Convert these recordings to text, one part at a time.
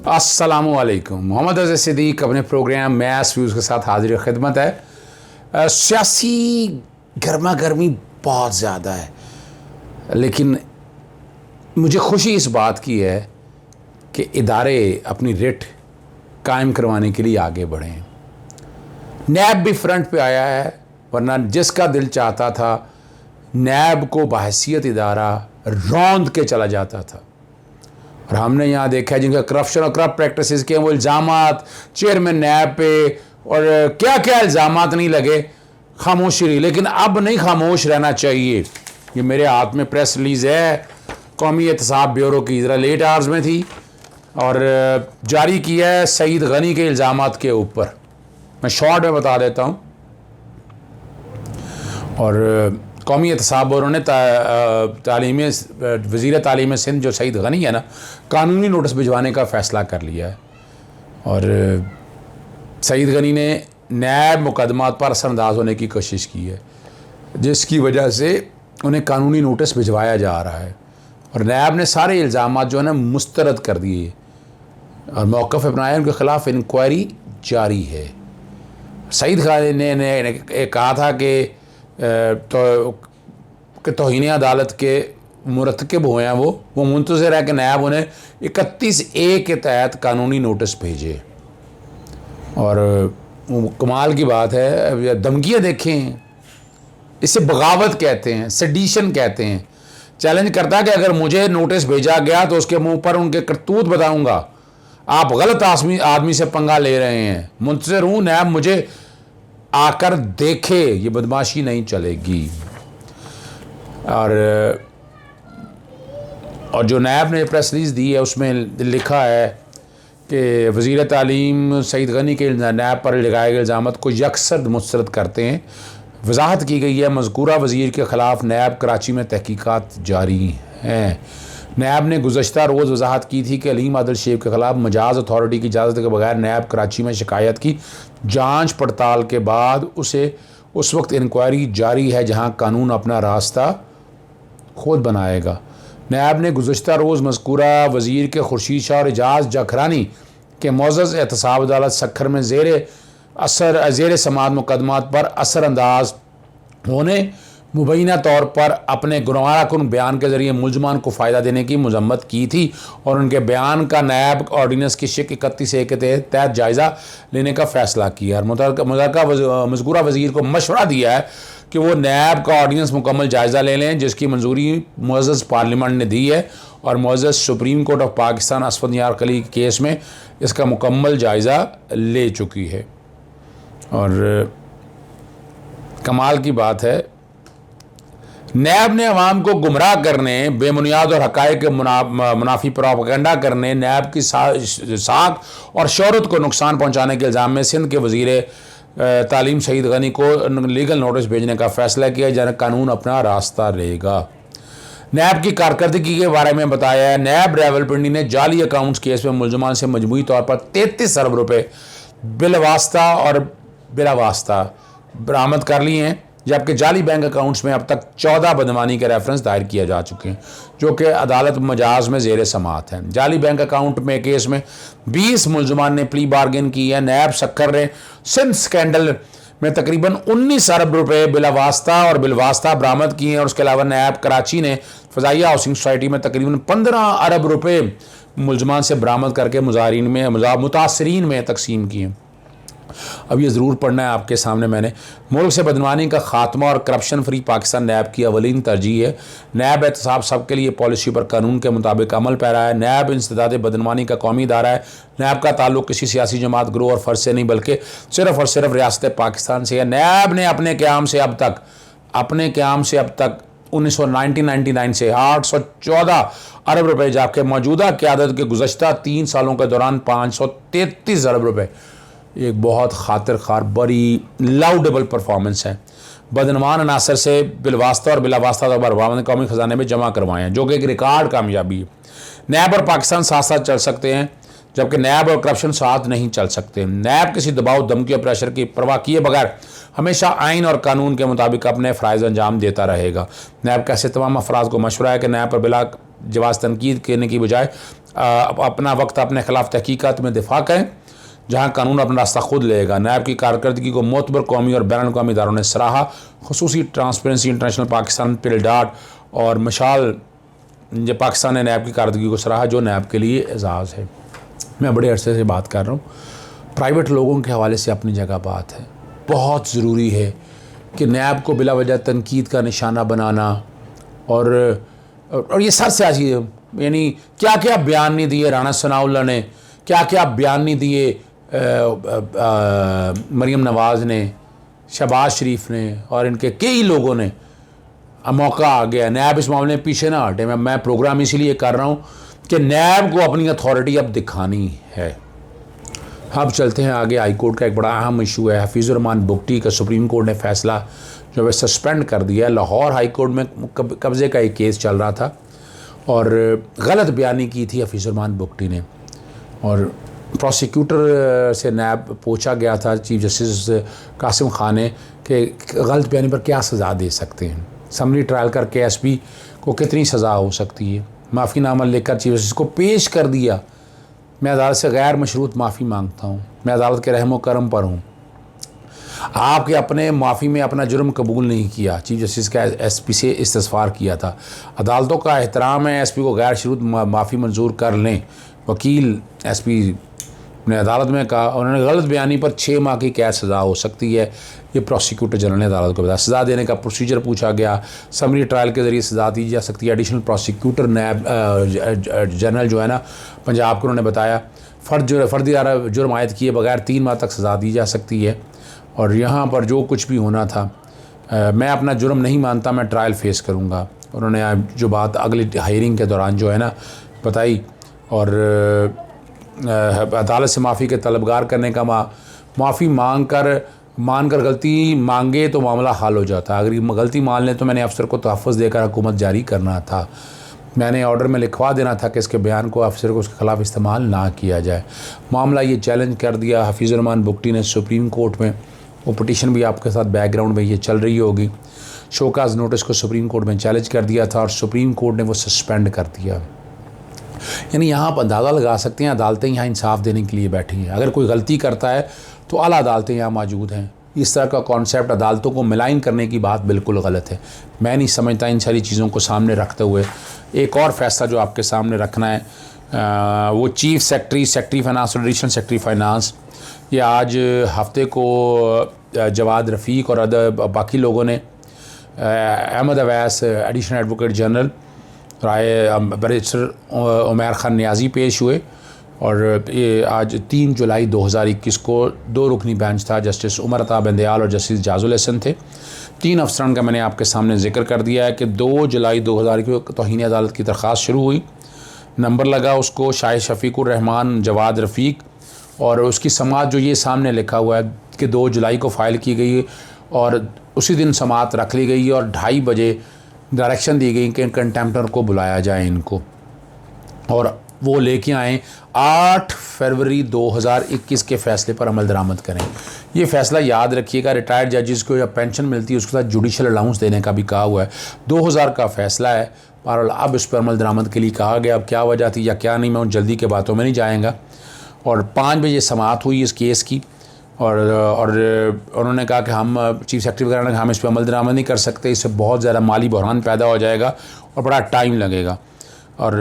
अस्सलामुअलैकुम। मोहम्मद अज़ीज़ सिद्दीक अपने programme mess views के साथ हाजिर खिदमत है। सियासी गर्मा गर्मी बहुत ज़्यादा है, लेकिन मुझे खुशी इस बात की है कि इदारे अपनी रिट कायम करवाने के लिए आगे बढ़े हैं। नैब भी फ्रंट पे आया है, वरना जिसका दिल चाहता था नैब को बहैसियत इदारा रौंद के चला जाता था। और हमने यहाँ देखा है जिनका करप्शन और करप्ट प्रैक्टिसेस के वो इल्ज़ामात चेयरमैन नैब पे और क्या क्या इल्ज़ामात नहीं लगे, खामोशी रही। लेकिन अब नहीं खामोश रहना चाहिए। ये मेरे हाथ में प्रेस रिलीज़ है, कौमी एहतसाब ब्यूरो की, ज़रा लेट आवर्स में थी और जारी किया है सईद गनी के इल्ज़ामात के ऊपर। मैं शॉर्ट में बता देता हूँ। और कौमी एहतसाब ब्यूरो ने वज़ीर तालीम सिंध जो सईद गनी है ना, कानूनी नोटिस भिजवाने का फ़ैसला कर लिया है। और सईद गनी ने नैब मुकदमात पर असरअंदाज होने की कोशिश की है, जिसकी वजह से उन्हें कानूनी नोटिस भिजवाया जा रहा है। और नैब ने सारे इल्ज़ामात जो है ना मुस्तरद कर दिए और मौक़िफ़ अपनाया, उनके ख़िलाफ़ इंक्वायरी जारी है। सईद गनी ने कहा था कि तौहीन अदालत के मुरतकब हुए हैं वो मुंतज़िर है कि नैब उन्हें 31A के तहत कानूनी नोटिस भेजे। और कमाल की बात है, धमकियाँ देखें, इसे बगावत कहते हैं, सेडिशन कहते हैं। चैलेंज करता है कि अगर मुझे नोटिस भेजा गया तो उसके मुंह पर उनके करतूत बताऊंगा, आप गलत आदमी से पंगा ले रहे हैं, मुंतज़िर हूँ, नैब मुझे आकर देखे, ये बदमाशी नहीं चलेगी। और जो नैब ने प्रेस रिलीज़ दी है उसमें लिखा है कि वज़ीर तालीम सईद गनी के नैब पर लगाए गए इल्ज़ामात को यकसर मुस्तरद करते हैं। वजाहत की गई है मज़कूरा वज़ीर के ख़िलाफ़ नैब कराची में तहकीकात जारी हैं। नैब ने गुज़श्ता रोज़ वजाहत की थी कि अलीम आदिल शेख के ख़िलाफ़ मजाज अथॉरिटी की इजाज़त के बगैर नैब कराची में शिकायत की जांच पड़ताल के बाद उसे उस वक्त इंक्वायरी जारी है जहां कानून अपना रास्ता खुद बनाएगा। नैब ने गुज़श्ता रोज़ मज़कूरा वज़ीर के खुर्शीद शाह और एजाज़ जाखरानी के मोअज़्ज़ज़ एहतसाब अदालत सखर में ज़ेर समाअत मुकदमात पर असरअंदाज होने मुबैना तौर पर अपने गुनाहगारकुन बयान के ज़रिए मुलजमान को फ़ायदा देने की मज़म्मत की थी और उनके बयान का नैब ऑर्डीनेंस की शिक 31A के तहत जायज़ा लेने का फ़ैसला किया और मज़कूरा वज़ीर को मशवरा दिया है कि वो नैब का ऑर्डीनेंस मुकम्मल जायज़ा ले लें, जिसकी मंजूरी मुअज़्ज़ज़ पार्लियामेंट ने दी है और मुअज़्ज़ज़ सुप्रीम कोर्ट ऑफ पाकिस्तान असफ़द यार खली केस में इसका मुकम्मल जायज़ा ले चुकी है। और कमाल की बात है, नैब ने अवाम को गुमराह करने, बेबुनियाद और हक़ाइक़ के मुनाफी प्रोपेगेंडा करने, नैब की साख और शोहरत को नुकसान पहुँचाने के इल्ज़ाम में सिंध के वज़ीर तालीम सईद गनी को लीगल नोटिस भेजने का फ़ैसला किया, जहाँ कानून अपना रास्ता लेगा। नैब की कारकर्दगी के बारे में बताया है, नैब रावलपिंडी ने जाली अकाउंट्स केस में मुलजमान से मजमूई तौर पर 33 अरब रुपये बिलवास्ता और बिलावास्ता बरामद कर लिए हैं, जबकि जाली बैंक अकाउंट्स में अब तक 14 बदमानी के रेफरेंस दायर किए जा चुके हैं, जो कि अदालत मजाज में ज़ेर समाअत हैं। जाली बैंक अकाउंट में केस में 20 मुलजमान ने प्ली बार्गेन की है। नैब सखर ने सिंध स्कैंडल में तकरीबन 19 अरब रुपये बिलावास्ता और बिलवास्ता बरामद किए हैं और उसके अलावा नैब कराची ने फ़ज़ाइया हाउसिंग सोसाइटी में तकरीबन 15 अरब रुपये मुलजमान से बरामद करके मुतासरीन में तकसीम किए। अब ये ज़रूर पढ़ना है आपके सामने मैंने। मुल्क से बदनामी का खात्मा और करप्शन फ्री पाकिस्तान नैब की अवलीन तरजीह है। नैब एहतसाब सबके लिए पॉलिसी पर कानून के मुताबिक अमल पैरा है। नैब इंसदाद बदनामी का कौमी इदारा है। नैब का ताल्लुक किसी सियासी जमात, ग्रोह और फ़र्ज से नहीं, बल्कि सिर्फ़ और सिर्फ रियासत पाकिस्तान से है। नैब ने अपने क़याम से अब तक 1999 से 814 अरब रुपये, जबकि मौजूदा क़यादत के गुज़श्ता 3 सालों के दौरान 533 अरब रुपये, एक बहुत खातिर खार बड़ी लाउडेबल परफॉर्मेंस है, बदनमान अनासर से बिलवास्ता और बिलावास्ता बरामद कौमी ख़जाने में जमा करवाए हैं, जो कि एक रिकॉर्ड कामयाबी है। नैब और पाकिस्तान साथ साथ चल सकते हैं, जबकि नैब और करप्शन साथ नहीं चल सकते। नैब किसी दबाव, धमकी और प्रेशर की परवाह किए बगैर हमेशा आइन और कानून के मुताबिक अपने फ़राइज़ अंजाम देता रहेगा। नैब का ऐसे तमाम अफराद को मशवरा है कि नैब पर बिला जवाज़ तनकीद करने की बजाय अपना वक्त अपने खिलाफ तहकीकात में दिफा करें, जहाँ कानून अपना रास्ता खुद लेगा। नैब की कारकर्दगी को मोतबर कौमी और बैनुल-अक़वामी इदारों ने सराहा। खुसूसी ट्रांसपेरेंसी इंटरनेशनल पाकिस्तान, पिलडाट और मशाल जो पाकिस्तान ने नैब की कारकर्दगी को सराहा, जो नैब के लिए एजाज़ है। मैं बड़े अरसे से बात कर रहा हूँ, प्राइवेट लोगों के हवाले से अपनी जगह बात है। बहुत ज़रूरी है कि नैब को बिला वजह तनकीद का निशाना बनाना और ये सर से आज यानी क्या क्या बयान नहीं दिए राना सनाउल्लाह ने, क्या क्या बयान नहीं दिए मरीम नवाज़ ने, शहबाज शरीफ ने और इनके कई लोगों ने। अब मौका आ गया, नैब इस मामले में पीछे ना हटे। मैं प्रोग्राम इसीलिए कर रहा हूँ कि नैब को अपनी अथॉरिटी अब दिखानी है। अब चलते हैं आगे। हाई कोर्ट का एक बड़ा अहम इशू है, हफीज़ुर रहमान बुगटी का सुप्रीम कोर्ट ने फैसला जो है सस्पेंड कर दिया है। लाहौर हाई कोर्ट में कब्ज़े का एक केस चल रहा था और गलत बयानी की थी हफीज़ुर रहमान बुगटी ने, और प्रोसिक्यूटर से नैब पूछा गया था चीफ जस्टिस कासिम खान ने कि गलत बयानी पर क्या सज़ा दे सकते हैं, समरी ट्रायल करके एसपी को कितनी सज़ा हो सकती है। माफ़ीनामा लेकर चीफ जस्टिस को पेश कर दिया। मैं अदालत से गैर मशरूत माफ़ी मांगता हूँ, मैं अदालत के रहमो करम पर हूँ। आपके अपने माफ़ी में अपना जुर्म कबूल नहीं किया, चीफ जस्टिस का एसपी से इस्तग़फ़ार किया था। अदालतों का एहतराम है, एसपी को गैर शरूत माफ़ी मंजूर कर लें। वकील एसपी ने अदालत में कहा, उन्होंने गलत बयानी पर 6 माह की कैद सज़ा हो सकती है। ये प्रोसिक्यूटर जनरल ने अदालत को बताया। सज़ा देने का प्रोसीजर पूछा गया, समरी ट्रायल के ज़रिए सज़ा दी जा सकती है। एडिशनल प्रोसिक्यूटर नैब जनरल जो है ना पंजाब को, उन्होंने बताया फर्दी जुर्म आयद किए बगैर 3 माह तक सज़ा दी जा सकती है। और यहाँ पर जो कुछ भी होना था, मैं अपना जुर्म नहीं मानता, मैं ट्रायल फेस करूँगा। उन्होंने जो बात अगली हायरिंग के दौरान जो है ना बताई, और अदालत से माफ़ी के तलबगार करने का माफ़ी मानकर गलती मांगे तो मामला हल हो जाता। अगर गलती मान लें तो मैंने अफसर को तहफ़्फ़ुज़ देकर हुकूमत जारी करना था। मैंने ऑर्डर में लिखवा देना था कि इसके बयान को अफसर को उसके ख़िलाफ़ इस्तेमाल ना किया जाए। मामला ये चैलेंज कर दिया हफीज़ुर रहमान बुगटी ने सुप्रीम कोर्ट में। वो पटिशन भी आपके साथ बैकग्राउंड में ये चल रही होगी। शोकाज़ नोटिस को सुप्रीम कोर्ट में चैलेंज कर दिया था और सुप्रीम कोर्ट ने वो सस्पेंड कर दिया। यानी यहाँ आप अंदाज़ा लगा सकते हैं अदालतें यहाँ इंसाफ देने के लिए बैठी हैं। अगर कोई गलती करता है तो आला अदालतें यहाँ मौजूद हैं। इस तरह का कॉन्सेप्ट अदालतों को मिलाइन करने की बात बिल्कुल गलत है। मैं नहीं समझता। इन सारी चीज़ों को सामने रखते हुए एक और फैसला जो आपके सामने रखना है, वो चीफ सेक्रेटरी फाइनेंस और एडिशनल सेक्रेटरी फाइनेंस, ये आज हफ्ते को जवाद रफ़ीक और बाकी लोगों ने Ahmed Awais additional advocate general, Rai barrister Umair Khan Niazi पेश हुए। और ये आज 3 जुलाई 2021 को 2 रुकनी बेंच था। जस्टिस उमर अता बंदयाल और जस्टिस जाजुल हसन थे। 3 अफसरान का मैंने आपके सामने जिक्र कर दिया है कि 2 जुलाई 2021 को तौहीन अदालत की दरख्वास्त शुरू हुई। नंबर लगा उसको शाहिद शफीकुर रहमान जवाद रफ़ीक, और उसकी समाअत जो ये सामने लिखा हुआ है कि 2 जुलाई को फ़ाइल की गई और उसी दिन समाअत रख ली गई और 2:30 बजे डायरेक्शन दी गई कि कंटेम्प्टर को बुलाया जाए इनको, और वो लेके आएँ 8 फरवरी 2021 के फ़ैसले पर अमल दरामद करें। ये फ़ैसला याद रखिएगा, रिटायर्ड जजेस को या पेंशन मिलती है उसके साथ जुडिशल अलाउंस देने का भी कहा हुआ है। 2000 का फ़ैसला है। बहरहाल अब इस पर अमल दरामद के लिए कहा गया। अब क्या वजह थी या क्या नहीं, मैं उन जल्दी के बातों में नहीं जाएंगा। और 5 बजे समाअत हुई इस केस की, और उन्होंने कहा कि हम चीफ सेक्रेटरी वगैरह ने कहा हम इस पर अमल दरामद नहीं कर सकते, इससे बहुत ज़्यादा माली बहरान पैदा हो जाएगा और बड़ा टाइम लगेगा। और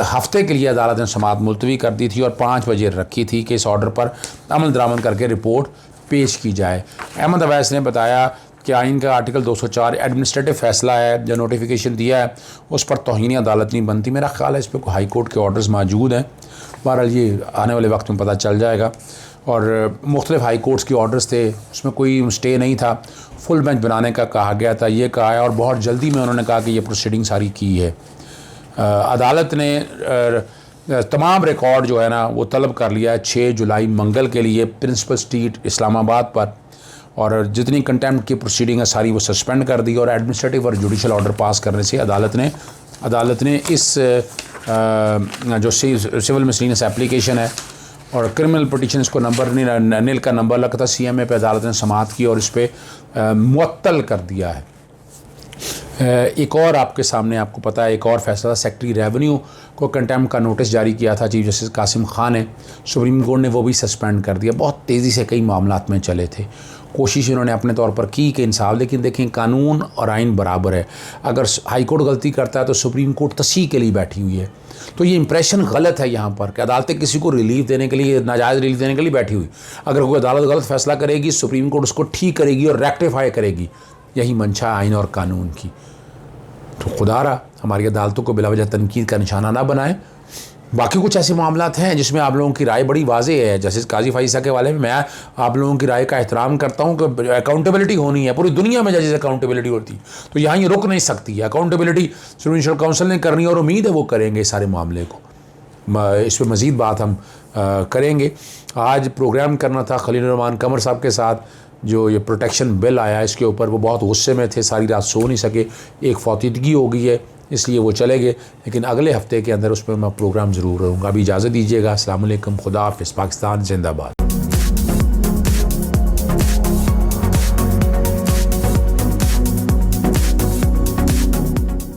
हफ्ते के लिए अदालत ने समाअत मुलतवी कर दी थी और 5 बजे रखी थी कि इस ऑर्डर पर अमल दरामद करके रिपोर्ट पेश की जाए। अहमद अवैस ने बताया कि आइन का आर्टिकल 204 एडमिनिस्ट्रेटिव फ़ैसला है, जो नोटिफिकेशन दिया है उस पर तौहीन अदालत नहीं बनती। मेरा ख्याल है इस पर हाई कोर्ट के ऑर्डर्स मौजूद हैं। बहरहाल ये आने वाले वक्त में पता चल जाएगा। और मुख्तलिफ हाई कोर्ट्स के ऑर्डर्स थे, उसमें कोई स्टे नहीं था। फुल बेंच बनाने का कहा गया था, ये कहा है, और बहुत जल्दी में उन्होंने कहा कि ये प्रोसीडिंग सारी की है। अदालत ने तमाम रिकॉर्ड जो है ना वो तलब कर लिया है 6 जुलाई मंगल के लिए प्रिंसिपल स्ट्रीट इस्लामाबाद पर, और जितनी कंटेम्प्ट की प्रोसीडिंग है सारी वो सस्पेंड कर दी। और एडमिनिस्ट्रेटिव और जुडिशल ऑर्डर पास करने से अदालत ने इस जो सिविल मिसलिनियस एप्लीकेशन है और क्रिमिनल पिटीशन को नंबर नील का नंबर लगा था CMA पे, अदालत ने समाअत की और इस पर मुअत्तल कर दिया है। एक और आपके सामने, आपको पता है, एक और फैसला, सेक्रेटरी रेवेन्यू को कंटेम्प्ट का नोटिस जारी किया था चीफ जस्टिस कासिम खान ने, सुप्रीम कोर्ट ने वो भी सस्पेंड कर दिया। बहुत तेज़ी से कई मामलात में चले थे, कोशिश इन्होंने अपने तौर पर की कि इंसाफ, लेकिन देखें कानून और आइन बराबर है। अगर हाई कोर्ट गलती करता है तो सुप्रीम कोर्ट तस्हीह के लिए बैठी हुई है। तो ये इंप्रेशन गलत है यहाँ पर कि अदालतें किसी को रिलीफ देने के लिए, नाजायज़ रिलीफ देने के लिए बैठी हुई। अगर कोई अदालत गलत फैसला करेगी, सुप्रीम कोर्ट उसको ठीक करेगी और रेक्टिफाई करेगी। यही मंशा आइन और कानून की। तो खुदारा हमारी अदालतों को बिलावजह तनकीद का निशाना ना बनाए। बाकी कुछ ऐसे मामलात हैं जिसमें आप लोगों की राय बड़ी वाज़ेह है। जैसे काजी फाइसा के वाले में मैं आप लोगों की राय का एहतराम करता हूं कि अकाउंटेबिलिटी होनी है। पूरी दुनिया में जैसे अकाउंटेबिलिटी होती है, तो यहाँ ये रुक नहीं सकती है। अकाउंटेबिलिटी जुडिशल काउंसिल ने करनी और उम्मीद है वो करेंगे सारे मामले को। इस पर मज़ीद बात हम करेंगे। आज प्रोग्राम करना था खलील रहमान कमर साहब के साथ, जो ये प्रोटेक्शन बिल आया इसके ऊपर वो बहुत गुस्से में थे, सारी रात सो नहीं सके, एक फौतीदगी हो गई है इसलिए वो चले गए। लेकिन अगले हफ्ते के अंदर उस पर मैं प्रोग्राम ज़रूर रहूँगा। अभी इजाज़त दीजिएगा। अस्सलाम वालेकुम, खुदा हाफ़िज़, पाकिस्तान जिंदाबाद।